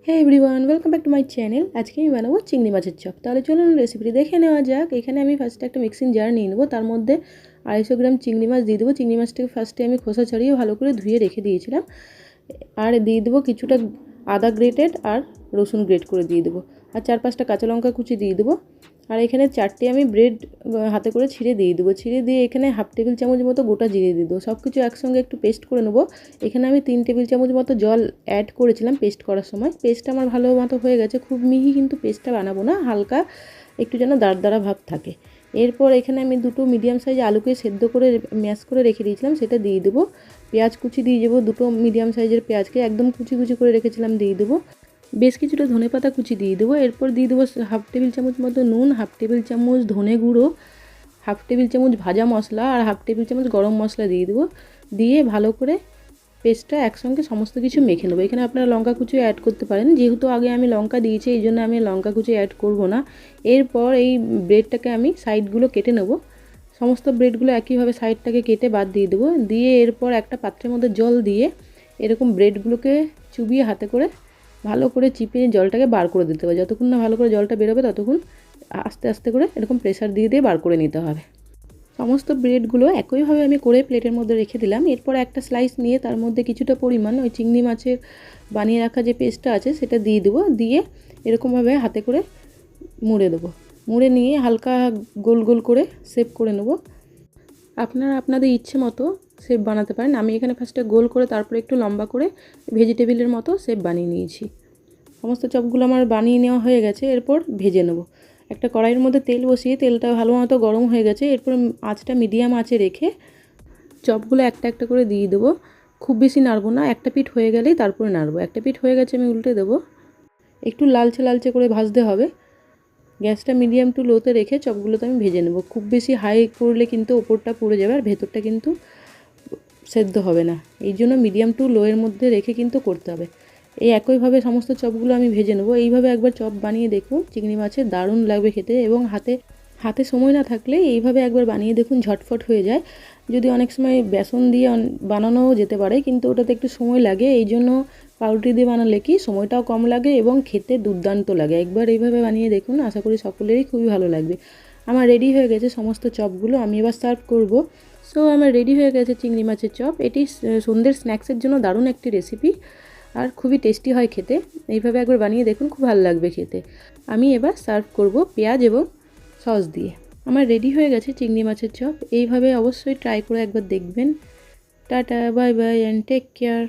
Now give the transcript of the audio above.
Hey everyone, welcome back to my channel. আজকে আমি বানাবো চিংড়ি মাছের চপ। তাহলে চলুন রেসিপিটি দেখে নেওয়া যাক। এখানে আমি ফার্স্টে একটা মিক্সিং জার নিয়ে নেবো, তার মধ্যে 250 গ্রাম চিংড়ি মাছ দিয়ে দেবো। চিংড়ি মাছটাকে ফার্স্টে আমি খোসা ছাড়িয়ে ভালো করে ধুয়ে রেখে দিয়েছিলাম। আর দিয়ে দেবো কিছুটা আদা গ্রেটেড আর রসুন গ্রেট করে দিয়ে দেবো, আর 4-5টা কাঁচা লঙ্কা কুচি দিয়ে দেবো। আর এখানে 4টে আমি ব্রেড হাতে করে ছিঁড়ে দিয়ে দেবো। ছিঁড়ে দিয়ে এখানে 1/2 টেবিল চামচ মতো গোটা জিরে দিয়ে দেবো। সব কিছু একসঙ্গে একটু পেস্ট করে নেবো। এখানে আমি 3 টেবিল চামচ মতো জল অ্যাড করেছিলাম পেস্ট করার সময়। পেস্টটা আমার ভালো মতো হয়ে গেছে। খুব মিহি কিন্তু পেস্টটা বানাবো না, হালকা একটু যেন দাঁড় ভাব থাকে। এরপর এখানে আমি 2টো মিডিয়াম সাইজ আলুকে সেদ্ধ করে ম্যাশ করে রেখে দিয়েছিলাম, সেটা দিয়ে দেবো। পেঁয়াজ কুচি দিয়ে দেবো, 2টো মিডিয়াম সাইজের পেঁয়াজকে একদম কুচি কুচি করে রেখেছিলাম দিয়ে দেবো। বেশ কিছুটা ধনেপাতা কুচি দিয়ে দেবো। এরপর দিয়ে দেবো 1/2 টেবিল চামচ মতো নুন, 1/2 টেবিল চামচ ধনে গুঁড়ো, 1/2 টেবিল চামচ ভাজা মশলা আর 1/2 টেবিল চামচ গরম মশলা দিয়ে দেবো। দিয়ে ভালো করে পেস্টটা একসঙ্গে সমস্ত কিছু মেখে নেবো। এখানে আপনারা লঙ্কা কুচি অ্যাড করতে পারেন, যেহেতু আগে আমি লঙ্কা দিয়েছি এই জন্য আমি লঙ্কা কুচি অ্যাড করব না। এরপর এই ব্রেডটাকে আমি সাইডগুলো কেটে নেবো। সমস্ত ব্রেডগুলো একইভাবে সাইডটাকে কেটে বাদ দিয়ে দেবো। দিয়ে এরপর একটা পাত্রের মধ্যে জল দিয়ে এরকম ব্রেডগুলোকে চুবিয়ে হাতে করে ভালো করে চিপে জলটাকে বার করে দিতে হবে। যতক্ষণ না ভালো করে জলটা বেরোবে ততক্ষণ আস্তে আস্তে করে এরকম প্রেসার দিয়ে দিয়ে বার করে নিতে হবে। সমস্ত ব্রেডগুলো একইভাবে আমি করে প্লেটের মধ্যে রেখে দিলাম। এরপর একটা স্লাইস নিয়ে তার মধ্যে কিছুটা পরিমাণ ওই চিংড়ি মাছের বানিয়ে রাখা যে পেস্টটা আছে সেটা দিয়ে দেবো। দিয়ে এরকমভাবে হাতে করে মুড়ে দেবো। মুড়ে নিয়ে হালকা গোল গোল করে শেপ করে নেব। আপনারা আপনাদের ইচ্ছে মতো শেপ বানাতে পারেন। আমি এখানে ফার্স্টে গোল করে তারপরে একটু লম্বা করে ভেজিটেবিলের মতো শেপ বানিয়ে নিয়েছি। সমস্ত চপগুলো আমার বানিয়ে নেওয়া হয়ে গেছে। এরপর ভেজে নেব। একটা কড়াইয়ের মধ্যে তেল বসিয়ে তেলটা ভালো মতো গরম হয়ে গেছে। এরপর আঁচটা মিডিয়াম আঁচে রেখে চপগুলো একটা একটা করে দিয়ে দেবো। খুব বেশি নাড়বো না, একটা পিঠ হয়ে গেলেই তারপরে নাড়বো। একটা পিঠ হয়ে গেছে আমি উল্টে দেবো। একটু লালচে লালচে করে ভাজতে হবে। গ্যাসটা মিডিয়াম টু লোতে রেখে চপগুলোতে আমি ভেজে নেব। খুব বেশি হাই করলে কিন্তু ওপরটা পুড়ে যাবে আর ভেতরটা কিন্তু সেদ্ধ হবে না। এই জন্য মিডিয়াম টু লোয়ের মধ্যে রেখে কিন্তু করতে হবে। এই একইভাবে সমস্ত চপগুলো আমি ভেজে নেব। এইভাবে একবার চপ বানিয়ে দেখুন, চিংড়ি মাছের দারুণ লাগবে খেতে। এবং হাতে সময় না থাকলে এইভাবে একবার বানিয়ে দেখুন, ঝটফট হয়ে যায়। যদি অনেক সময় বেসন দিয়ে বানানোও যেতে পারে, কিন্তু ওটাতে একটু সময় লাগে। এই জন্য পাউরুটি দিয়ে বানালে কি সময়টাও কম লাগে এবং খেতে দুর্দান্ত লাগে। একবার এইভাবে বানিয়ে দেখুন, আশা করি সকলেরই খুবই ভালো লাগবে। আমার রেডি হয়ে গেছে সমস্ত চপগুলো, আমি এবার সার্ভ করব। সো আমার রেডি হয়ে গেছে চিংড়ি মাছের চপ। এটি সন্ধ্যের স্ন্যাক্সের জন্য দারুণ একটি রেসিপি আর খুবই টেস্টি হয় খেতে। এইভাবে একবার বানিয়ে দেখুন, খুব ভালো লাগবে খেতে। আমি এবার সার্ভ করব পেঁয়াজ এবং সস দিয়ে। আমার রেডি হয়ে গেছে চিংড়ি মাছের চপ। এইভাবে অবশ্যই ট্রাই করে একবার দেখবেন। Tata, bye bye and take care.